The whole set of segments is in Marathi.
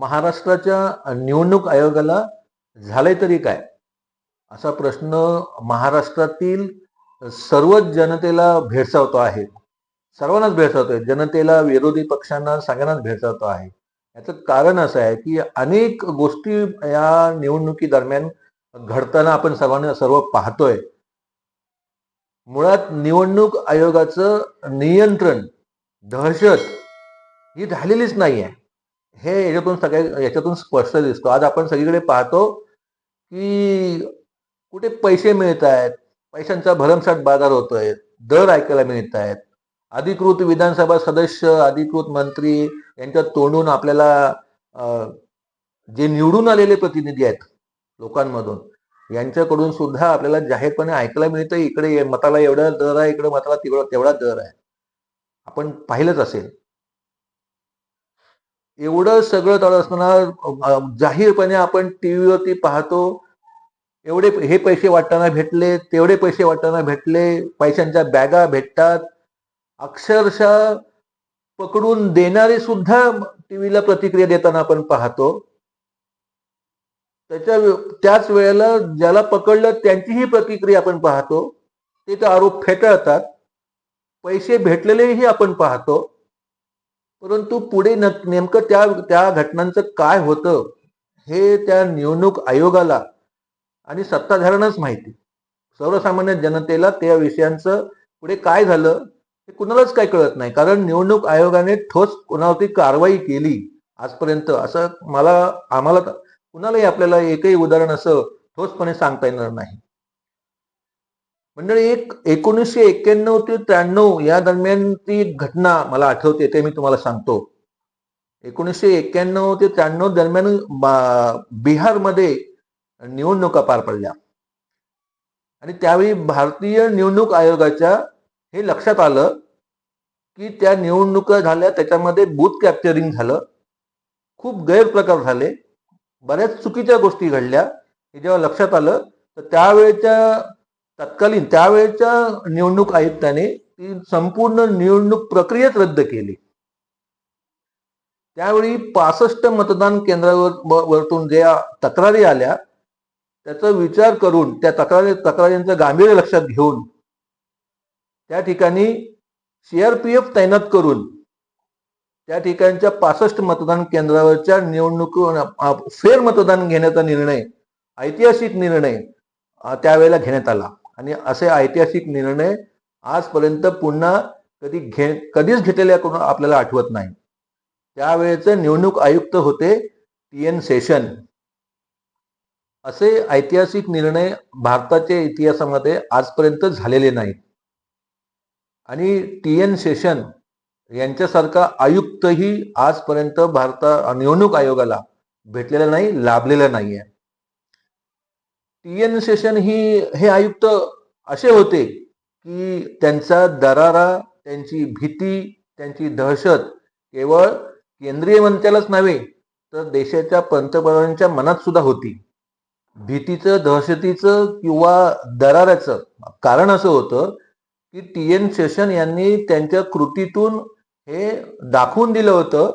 महाराष्ट्राच्या निवडणूक आयोगाला झालंय तरी काय, असा प्रश्न महाराष्ट्रातील सर्वच जनतेला भेडसावतो आहे. सर्वांनाच भेडसावतोय. जनतेला, विरोधी पक्षांना, सगळ्यांनाच भेडसावतो आहे. याचं कारण असं आहे की अनेक गोष्टी या निवडणुकी दरम्यान घडताना आपण सर्व पाहतोय. मुळात निवडणूक आयोगाचं नियंत्रण, दहशत ही झालेलीच नाही आहे. हे याच्यातून स्पष्ट दिसतो. आज आपण सगळीकडे पाहतो की कुठे पैसे मिळत आहेत, पैशांचा भरमसाठ बाजार होतोय, दर ऐकायला मिळत आहेत. अधिकृत विधानसभा सदस्य, अधिकृत मंत्री यांच्या तोंडून आपल्याला जे निवडून आलेले प्रतिनिधी आहेत लोकांमधून, यांच्याकडून सुद्धा आपल्याला जाहीरपणे ऐकायला मिळतं, इकडे मताला एवढा दर आहे, इकडे मताला तेवढा दर आहे. आपण पाहिलंच असेल. एवढं सगळं चालू असताना जाहीरपणे आपण टीव्हीवरती पाहतो, एवढे हे पैसे वाटताना भेटले, तेवढे पैसे वाटताना भेटले, पैशांच्या बॅगा भेटतात. अक्षरशः पकडून देणारे सुद्धा टीव्हीला प्रतिक्रिया देताना आपण पाहतो. त्याच वेळेला ज्याला पकडलं त्यांचीही प्रतिक्रिया आपण पाहतो. ते तर आरोप फेटाळतात. पैसे भेटलेलेही आपण पाहतो. परंतु पुढे नेमकं त्या घटनांचं काय होतं हे त्या निवडणूक आयोगाला आणि सत्ताधाऱ्यांनाच माहिती. सर्वसामान्य जनतेला त्या विषयांचं पुढे काय झालं हे कुणालाच काय कळत नाही. कारण निवडणूक आयोगाने ठोस कोणावरती कारवाई केली आजपर्यंत असं आम्हाला कुणालाही आपल्याला एकही उदाहरण असं ठोसपणे सांगता येणार नाही. मंडळी, 1991 ते 93 या दरम्यान ती घटना मला आठवते, ते मी तुम्हाला सांगतो. 1991 ते 93 दरम्यान बिहारमध्ये निवडणुका पार पडल्या आणि त्यावेळी भारतीय निवडणूक आयोगाच्या हे लक्षात आलं की त्या निवडणुका झाल्या, त्याच्यामध्ये बूथ कॅप्चरिंग झालं, खूप गैरप्रकार झाले, बऱ्याच चुकीच्या गोष्टी घडल्या. हे जेव्हा लक्षात आलं तर त्यावेळेच्या निवडणूक आयुक्ताने ती संपूर्ण निवडणूक प्रक्रियाच रद्द केली. त्यावेळी 65 मतदान केंद्रावरतून ज्या तक्रारी आल्या त्याचा विचार करून, त्या तक्रारींचं गांभीर्य लक्षात घेऊन त्या ठिकाणी सीआरपीएफ तैनात करून त्या ठिकाणच्या 65 मतदान केंद्रावरच्या फेर मतदान घेण्याचा निर्णय, ऐतिहासिक निर्णय त्यावेळेला घेण्यात आला. आणि असे ऐतिहासिक निर्णय आजपर्यंत पुन्हा कधीच घेतलेल्या आपल्याला आठवत नाही. त्यावेळेचे निवडणूक आयुक्त होते TN शेषन. असे ऐतिहासिक निर्णय भारताच्या इतिहासामध्ये आजपर्यंत झालेले नाहीत. आणि TN शेषन यांच्यासारखा आयुक्तही आजपर्यंत निवडणूक आयोगाला भेटलेला नाही, लाभलेला नाहीये. TN शेषन हे आयुक्त असे होते की त्यांचा दरारा, त्यांची भीती, त्यांची दहशत केवळ केंद्रीय मंत्र्यालाच नव्हे तर देशाच्या पंतप्रधानांच्या मनात सुद्धा होती. भीतीचं, दहशतीचं किंवा दराराचं कारण असं होतं की TN शेषन यांनी त्यांच्या कृतीतून हे दाखवून दिलं होतं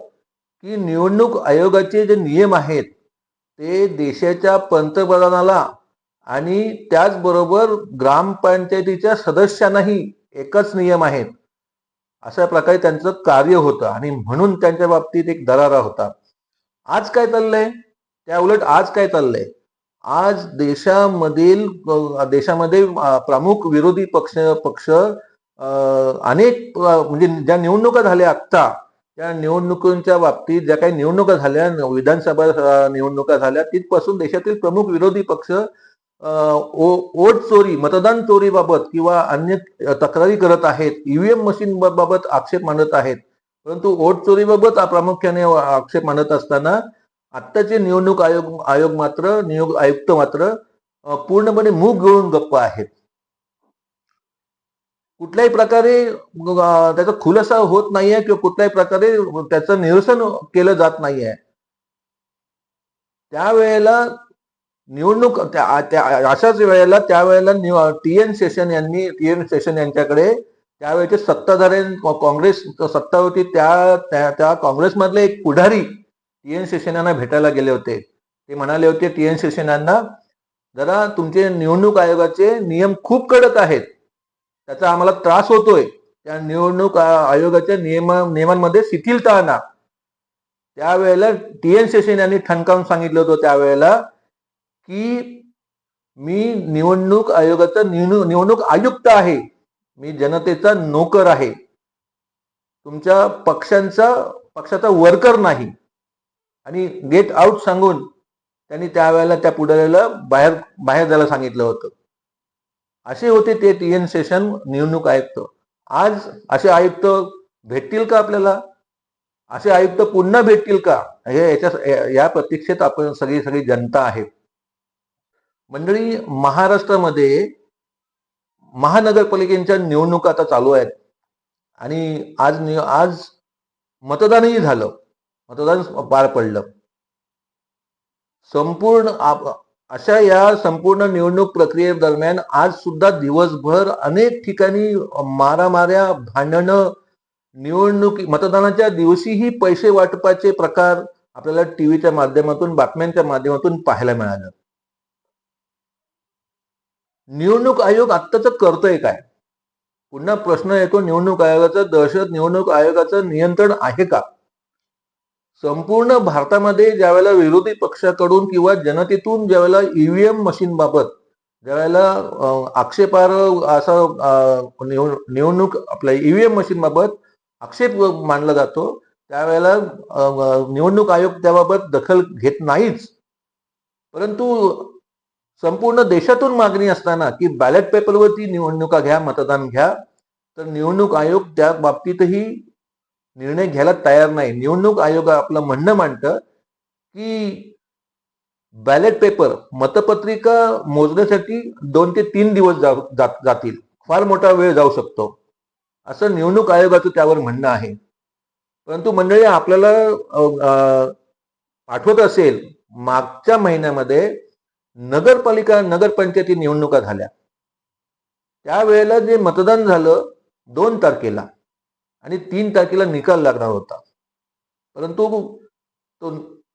की निवडणूक आयोगाचे जे नियम आहेत ते देशाच्या पंतप्रधानाला आणि त्याचबरोबर ग्रामपंचायतीच्या सदस्यांनाही एकच नियम आहेत, अशा प्रकारे त्यांचं कार्य होतं आणि म्हणून त्यांच्या बाबतीत एक दरारा होता. आज काय चाललंय? त्या उलट आज काय चाललंय? आज देशामध्ये प्रमुख विरोधी पक्ष अनेक म्हणजे ज्या निवडणुका झाल्या आत्ता, त्या निवडणुकांच्या बाबतीत ज्या काही निवडणुका झाल्या, विधानसभा निवडणुका झाल्या, तिथपासून देशातील प्रमुख विरोधी पक्ष वोट चोरी, मतदान चोरीबाबत किंवा अन्य तक्रारी करत आहेत, ईव्हीएम मशीन बाबत आक्षेप मांडत आहेत. परंतु वोट चोरीबाबत प्रामुख्याने आक्षेप मांडत असताना आत्ताचे निवडणूक आयुक्त मात्र पूर्णपणे मूग गिळून गप्प आहेत. कुठल्याही प्रकारे त्याचा खुलासा होत नाहीये किंवा कुठल्याही प्रकारे त्याचं निरसन केलं जात नाहीये. त्यावेळेला अशाच वेळेला TN शेषन यांच्याकडे त्यावेळेचे सत्ताधारी, काँग्रेस सत्ता होती, त्या काँग्रेसमधले एक पुढारी टी.एन. शेषन यांना भेटायला गेले होते. ते म्हणाले होते टी.एन. शेषन यांना, जरा तुमचे निवडणूक आयोगाचे नियम खूप कडक आहेत, त्याचा आम्हाला त्रास होतोय, त्या निवडणूक आयोगाच्या नियमांमध्ये शिथिलता आणा. त्यावेळेला टी.एन. शेषन यांनी ठणकावून सांगितलं होतं त्यावेळेला की मी निवडणूक आयोगाचा निवडणूक आयुक्त आहे, मी जनतेचा नोकर आहे, तुमच्या पक्षाचा वर्कर नाही. आणि गेट आउट सांगून त्यांनी त्यावेळेला त्या पुढाऱ्याला बाहेर जायला सांगितलं होतं. असे होते ते टी.एन. शेषन निवडणूक आयुक्त. आज असे आयुक्त भेटतील का आपल्याला? असे आयुक्त पुन्हा भेटतील का? या प्रतीक्षेत आपण सगळी जनता आहे. मंडळी, महाराष्ट्रामध्ये महानगरपालिकेच्या निवडणुका आता चालू आहेत आणि आज मतदानही झालं, मतदान पार पडलं. या संपूर्ण निवडणूक प्रक्रियेदरम्यान आज सुद्धा दिवसभर अनेक ठिकाणी मारामाऱ्या, भांडणं, मतदानाच्या दिवशीही पैसे वाटपाचे प्रकार आपल्याला टीव्हीच्या माध्यमातून, बातम्यांच्या माध्यमातून पाहायला मिळालं. निवडणूक आयोग आत्ताच करतोय काय? पुन्हा प्रश्न येतो, निवडणूक आयोगाचं दहशत, निवडणूक आयोगाचं नियंत्रण आहे का? संपूर्ण भारतामध्ये ज्यावेळेला विरोधी पक्षाकडून किंवा जनतेतून ज्यावेळेला ईव्हीएम मशीन बाबत ज्यावेळेला आक्षेपार्ह असा निवडणूक आपल्या ईव्हीएम मशीन बाबत आक्षेप मानला जातो, त्यावेळेला निवडणूक आयोग त्याबाबत दखल घेत नाहीच. परंतु संपूर्ण देशातून मागणी असताना की बॅलेट पेपरवरती निवडणुका घ्या, मतदान घ्या, तर निवडणूक आयोग त्या बाबतीतही निर्णय घ्यायला तयार नाही. निवडणूक आयोग आपलं म्हणणं मांडतं की बॅलेट पेपर, मतपत्रिका मोजण्यासाठी 2 ते 3 दिवस जातील, फार मोठा वेळ जाऊ शकतो, असं निवडणूक आयोगाचं त्यावर म्हणणं आहे. परंतु मंडळी, आपल्याला आठवत असेल, मागच्या महिन्यामध्ये नगरपंचायती निवडणुका झाल्या. त्यावेळेला जे मतदान झालं 2 तारखेला आणि 3 तारखेला निकाल लागणार होता, परंतु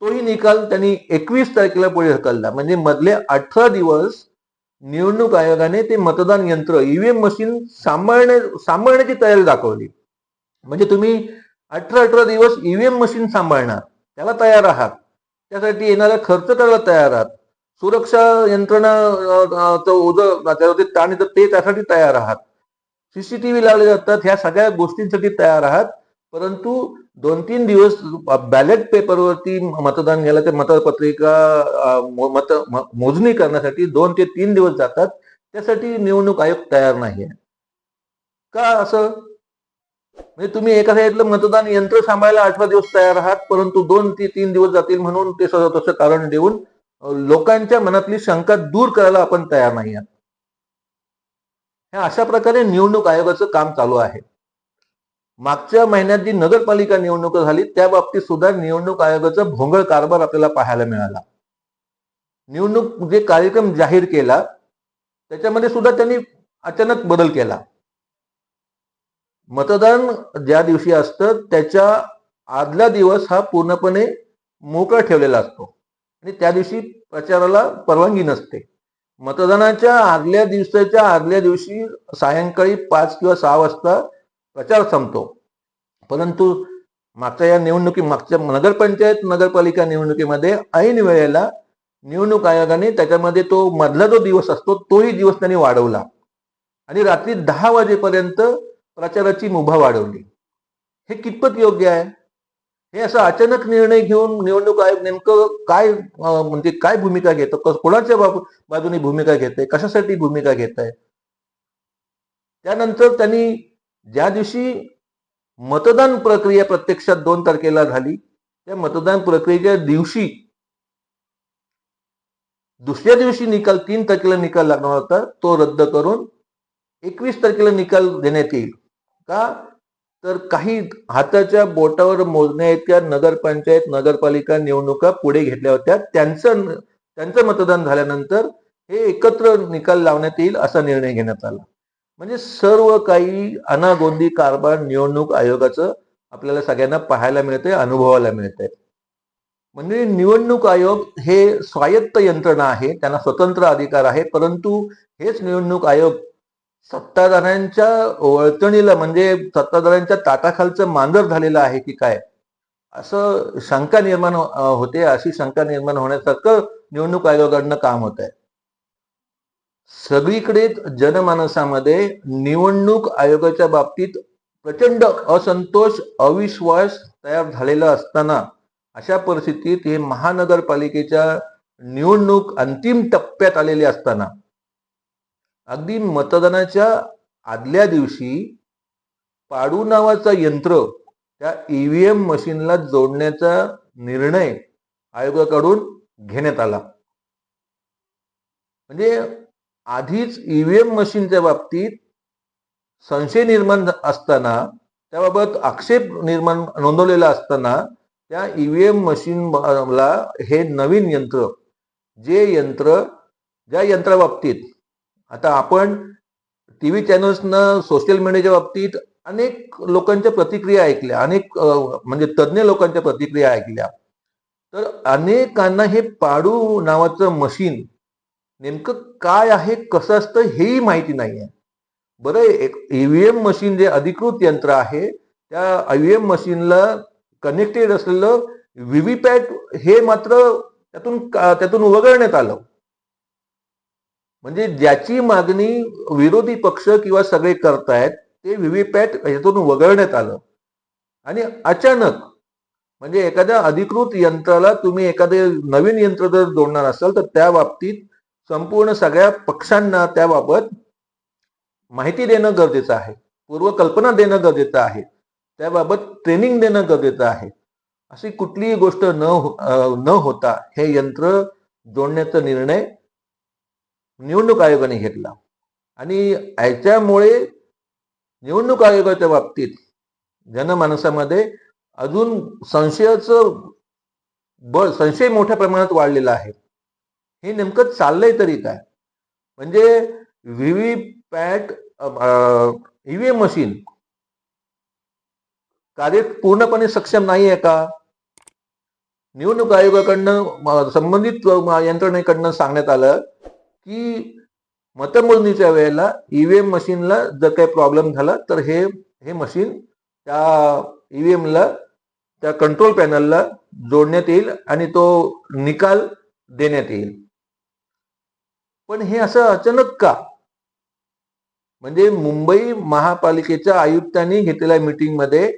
तोही निकाल त्यांनी 21 तारखेला पुढे ढकलला. म्हणजे मधले 18 दिवस निवडणूक आयोगाने ते मतदान यंत्र, ईव्हीएम मशीन सांभाळण्याची तयारी दाखवली. म्हणजे तुम्ही 18 दिवस ईव्हीएम मशीन सांभाळणार, त्याला तयार आहात, त्यासाठी येणारा खर्च करायला तयार आहात, सुरक्षा यंत्रणा ताण येतं ते त्यासाठी तयार आहात, सीसीटीव्ही लावले जातात, ह्या सगळ्या गोष्टींसाठी तयार आहात. परंतु 2-3 दिवस बॅलेट पेपरवरती मतदान घ्यायला, ते मतपत्रिका मोजणी करण्यासाठी 2 ते 3 दिवस जातात. त्यासाठी निवडणूक आयोग तयार नाहीये का? असं म्हणजे तुम्ही एका साईडला मतदान यंत्र सांभाळायला 18 दिवस तयार आहात, परंतु 2 ते 3 दिवस जातील म्हणून ते तसं कारण देऊन लोकांच्या मनातली शंका दूर करायला आपण तयार नाही आहात. अशा प्रकारे निवडणूक आयोगाचं काम चालू आहे. मागच्या महिन्यात जी नगरपालिका निवडणूक झाली त्या बाबतीत सुद्धा निवडणूक आयोगाचा भोंगळ कारभार आपल्याला पाहायला मिळाला. निवडणूक जे कार्यक्रम जाहीर केला त्याच्यामध्ये सुद्धा त्यांनी अचानक बदल केला. मतदान ज्या दिवशी असतं त्याच्या आदला दिवस हा पूर्णपणे मोकळा ठेवलेला असतो आणि त्या दिवशी प्रचाराला परवानगी नसते. मतदानाच्या आदल्या दिवशी सायंकाळी 5 किंवा 6 वाजता प्रचार संपतो. परंतु मागच्या नगरपालिका निवडणुकीमध्ये ऐन वेळेला निवडणूक आयोगाने त्याच्यामध्ये तो मधला जो दिवस असतो तोही दिवस त्यांनी वाढवला आणि रात्री 10 वाजेपर्यंत प्रचाराची मुभा वाढवली. हे कितपत योग्य आहे? हे असं अचानक निर्णय घेऊन निवडणूक आयोग नेमकं काय भूमिका घेतो, कोणाच्या बाजूने भूमिका घेत आहे, कशासाठी भूमिका घेत आहे? त्यानंतर त्यांनी ज्या दिवशी मतदान प्रक्रिया प्रत्यक्षात 2 तारखेला झाली, त्या मतदान प्रक्रियेच्या दिवशी दुसऱ्या दिवशी 3 तारखेला निकाल लागणार होता, तो रद्द करून 21 तारखेला निकाल देण्यात येईल. का? तर काही हाताच्या बोटावर मोजण्या इतक्या नगरपंचायत, नगरपालिका निवडणुका पुढे घेतल्या होत्या. त्यांचं मतदान झाल्यानंतर हे एकत्र निकाल लावण्यात येईल असा निर्णय घेण्यात आला. म्हणजे सर्व काही अनागोंदी कारभार निवडणूक आयोगाचं आपल्याला सगळ्यांना पाहायला मिळतंय, अनुभवायला मिळतंय. म्हणजे निवडणूक आयोग हे स्वायत्त यंत्रणा आहे, त्यांना स्वतंत्र अधिकार आहे, परंतु हेच निवडणूक आयोग सत्ताधाऱ्यांच्या वळतणीला म्हणजे सत्ताधाऱ्यांच्या ताटाखालचं मांजर झालेलं आहे की काय, असं शंका निर्माण होते. अशी शंका निर्माण होण्यासारखं निवडणूक आयोगाकडनं काम होत आहे. सगळीकडे जनमानसामध्ये निवडणूक आयोगाच्या बाबतीत प्रचंड असंतोष, अविश्वास तयार झालेला असताना अशा परिस्थितीत हे महानगरपालिकेच्या निवडणूक अंतिम टप्प्यात आलेले असताना अगदी मतदानाच्या आदल्या दिवशी पाडू नावाचं यंत्र त्या ईव्हीएम मशीनला जोडण्याचा निर्णय आयोगाकडून घेण्यात आला. म्हणजे आधीच ईव्हीएम मशीनच्या बाबतीत संशय निर्माण असताना, त्याबाबत आक्षेप नोंदवलेला असताना त्या ईव्हीएम मशीनला हे नवीन यंत्र, ज्या यंत्राबाबतीत आता आपण टीव्ही चॅनल्सनं सोशल मीडियाच्या बाबतीत अनेक लोकांच्या प्रतिक्रिया ऐकल्या, अनेक म्हणजे तज्ज्ञ लोकांच्या प्रतिक्रिया ऐकल्या, तर अनेकांना हे पाडू नावाचं मशीन नेमकं काय आहे, कसं असतं हेही माहिती नाही आहे. बरं, एक ईव्हीएम मशीन जे अधिकृत यंत्र आहे, त्या ईव्हीएम मशीनला कनेक्टेड असलेलं व्हीव्हीपॅट हे मात्र त्यातून वगळण्यात आलं. म्हणजे ज्याची मागणी विरोधी पक्ष किंवा सगळे करतायत ते व्हीव्हीपॅट यातून वगळण्यात आलं. आणि अचानक म्हणजे एखाद्या अधिकृत यंत्राला तुम्ही एखादे नवीन यंत्र जर जोडणार असाल तर त्या बाबतीत संपूर्ण सगळ्या पक्षांना त्याबाबत माहिती देणं गरजेचं आहे, पूर्वकल्पना देणं गरजेचं आहे, त्याबाबत ट्रेनिंग देणं गरजेचं आहे. अशी कुठलीही गोष्ट न होता हे यंत्र जोडण्याचा निर्णय निवडणूक आयोगाने घेतला. आणि याच्यामुळे निवडणूक आयोगाच्या बाबतीत जनमानसामध्ये अजून संशय मोठ्या प्रमाणात वाढलेला आहे. हे नेमकं चाललंय तरी काय? म्हणजे व्हीव्हीपॅट ईव्हीएम मशीन कार्य पूर्णपणे सक्षम नाही आहे का? निवडणूक आयोगाकडनं संबंधित यंत्रणेकडनं सांगण्यात आलं की मतमोजणीच्या वेळेला ईव्हीएम मशीनला जर काही प्रॉब्लेम झाला तर हे मशीन त्या ईव्हीएमला, त्या कंट्रोल पॅनलला जोडण्यात येईल आणि तो निकाल देण्यात येईल. पण हे असं अचानक का? म्हणजे मुंबई महापालिकेच्या आयुक्तांनी घेतलेल्या मीटिंगमध्ये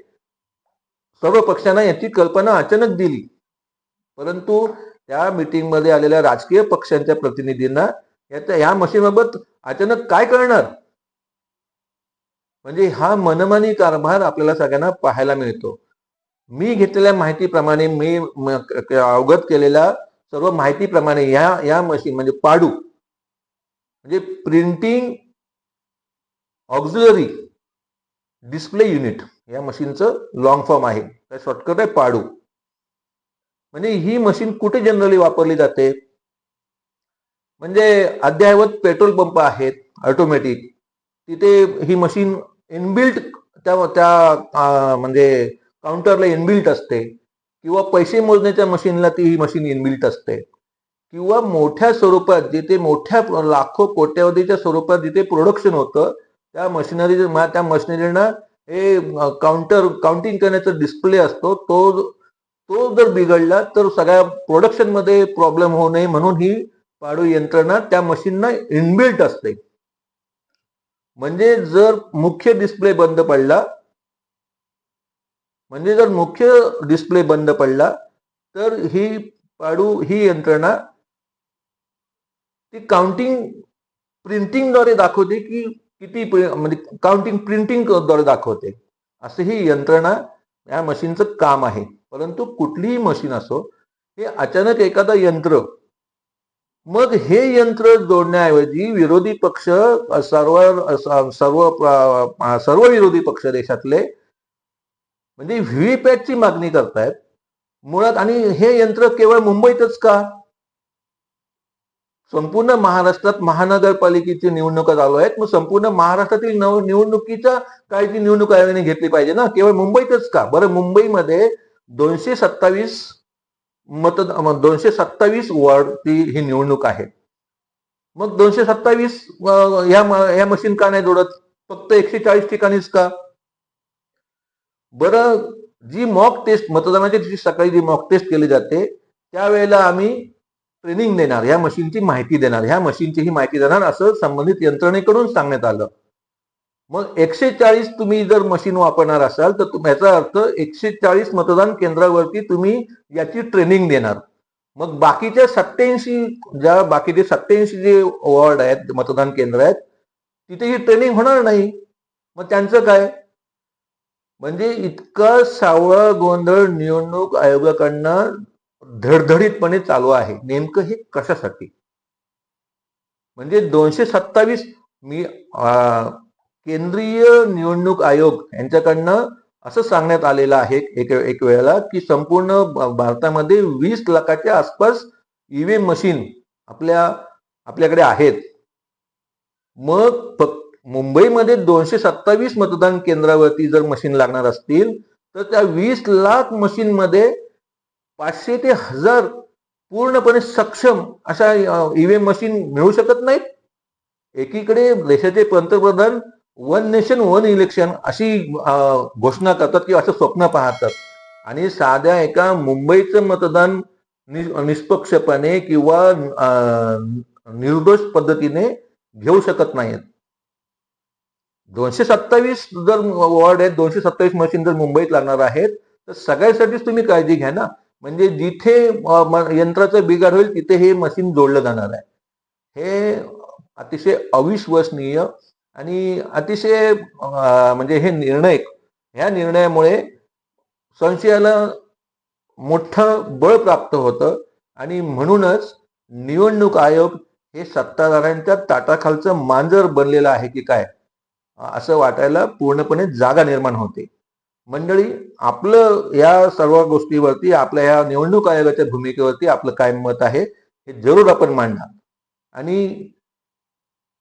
सर्व पक्षांना याची कल्पना अचानक दिली, परंतु त्या मीटिंगमध्ये आलेल्या राजकीय पक्षांच्या प्रतिनिधींना या मशीनबाबत अचानक काय कळणार? म्हणजे हा मनमानी कारभार आपल्याला सगळ्यांना पाहायला मिळतो. मी घेतलेल्या माहितीप्रमाणे, मी अवगत केलेल्या सर्व माहितीप्रमाणे या मशीन म्हणजे पाडू म्हणजे प्रिंटिंग ऑक्झिलरी डिस्प्ले युनिट या मशीनचं लॉंग फॉर्म आहे, त्या शॉर्टकट आहे पाडू. म्हणजे ही मशीन कुठे जनरली वापरली जाते? म्हणजे अद्ययावत पेट्रोल पंप आहेत ऑटोमॅटिक, तिथे ही मशीन इनबिल्ट त्या म्हणजे काउंटरला इनबिल्ट असते, किंवा पैसे मोजण्याच्या मशीनला ही मशीन इनबिल्ट असते, किंवा मोठ्या स्वरूपात जिथे मोठ्या लाखो कोट्यावधीच्या स्वरूपात जिथे प्रोडक्शन होतं त्या मशिनरीना हे काउंटिंग करण्याचा डिस्प्ले असतो, तो जर बिघडला तर सगळ्या प्रोडक्शन मध्ये प्रॉब्लेम होऊ नये म्हणून ही पाडू यंत्रणा त्या मशीनना इनबिल्ट असते. म्हणजे जर मुख्य डिस्प्ले बंद पडला तर ही यंत्रणा ती काउंटिंग प्रिंटिंगद्वारे दाखवते की किती, म्हणजे काउंटिंग प्रिंटिंगद्वारे दाखवते. असं ही यंत्रणा या मशीनचं काम आहे. परंतु कुठलीही मशीन असो, हे अचानक एखादा यंत्र, मग हे यंत्र जोडण्याऐवजी विरोधी पक्ष सर्व विरोधी पक्ष देशातले म्हणजे व्हीव्हीपॅटची मागणी करतायत मुळात. आणि हे यंत्र केवळ मुंबईतच का? संपूर्ण महाराष्ट्रात महानगरपालिकेची निवडणुका चालू आहेत, मग संपूर्ण महाराष्ट्रातील निवडणुकीच्या काळजी निवडणूक आयोगाने घेतली पाहिजे ना, केवळ मुंबईतच का? बरं, मुंबईमध्ये 227 227 वॉर्डची ही निवडणूक आहे. मग 227 ह्या मशीन का नाही जोडत? फक्त 140 ठिकाणीच का? बरं, जी मॉक टेस्ट मतदानाची जी सकाळी जी मॉक टेस्ट केली जाते त्यावेळेला आम्ही ट्रेनिंग देणार, ह्या मशीनची माहिती देणार, ह्या मशीनची ही माहिती देणार असं संबंधित यंत्रणेकडून सांगण्यात आलं. मग 140 तुम्ही जर मशीन वापरणार असाल तर याचा अर्थ 140 मतदान केंद्रावरती तुम्ही याची ट्रेनिंग देणार. मग बाकीचे 87 जे वॉर्ड आहेत, मतदान केंद्र आहेत, तिथे ही ट्रेनिंग होणार नाही. मग त्यांचं काय? म्हणजे इतका सावळा गोंधळ निवडणूक आयोगाकडनं धडधडीतपणे चालू आहे. नेमकं हे कशासाठी? म्हणजे 227 मी केंद्रीय निवडणूक आयोग यांच्याकडनं असं सांगण्यात आलेलं आहे एक वेळेला की संपूर्ण भारतामध्ये 20 लाखाच्या आसपास ईव्हीएम मशीन आपल्याकडे आहेत. मग मुंबईमध्ये 227 मतदान केंद्रावरती जर मशीन लागणार असतील तर त्या 20 लाख मशीन मध्ये 500 ते 1000 पूर्णपणे सक्षम अशा ईव्हीएम मशीन मिळू शकत नाहीत. एकीकडे देशाचे पंतप्रधान वन नेशन वन इलेक्शन अशी घोषणा करतात किंवा असं स्वप्न पाहतात आणि साध्या एका मुंबईचं मतदान निष्पक्षपणे किंवा निर्दोष पद्धतीने घेऊ शकत नाहीत. 227 जर वॉर्ड आहेत, 227 मशीन जर मुंबईत लागणार आहेत तर सगळ्यासाठीच तुम्ही काळजी घ्या ना. म्हणजे जिथे यंत्राचं बिघाड होईल तिथे हे मशीन जोडलं जाणार आहे. हे अतिशय अविश्वसनीय आणि अतिशय म्हणजे ह्या निर्णयामुळे संशयाला मोठं बळ प्राप्त होतं आणि म्हणूनच निवडणूक आयोग हे सत्ताधाऱ्यांच्या ताटाखालचं मांजर बनलेलं आहे की काय असं वाटायला पूर्णपणे जागा निर्माण होते. मंडळी, आपलं या सर्व गोष्टीवरती, आपल्या या निवडणूक आयोगाच्या भूमिकेवरती आपलं काय मत आहे हे जरूर आपण मांडा. आणि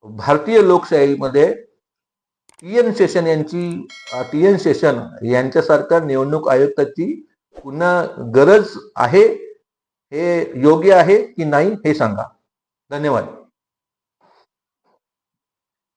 भारतीय लोकशाहीमध्ये टी.एन. शेषन यांच्यासारख्या निवडणूक आयुक्ताची पुन्हा गरज आहे, हे योग्य आहे की नाही हे सांगा. धन्यवाद.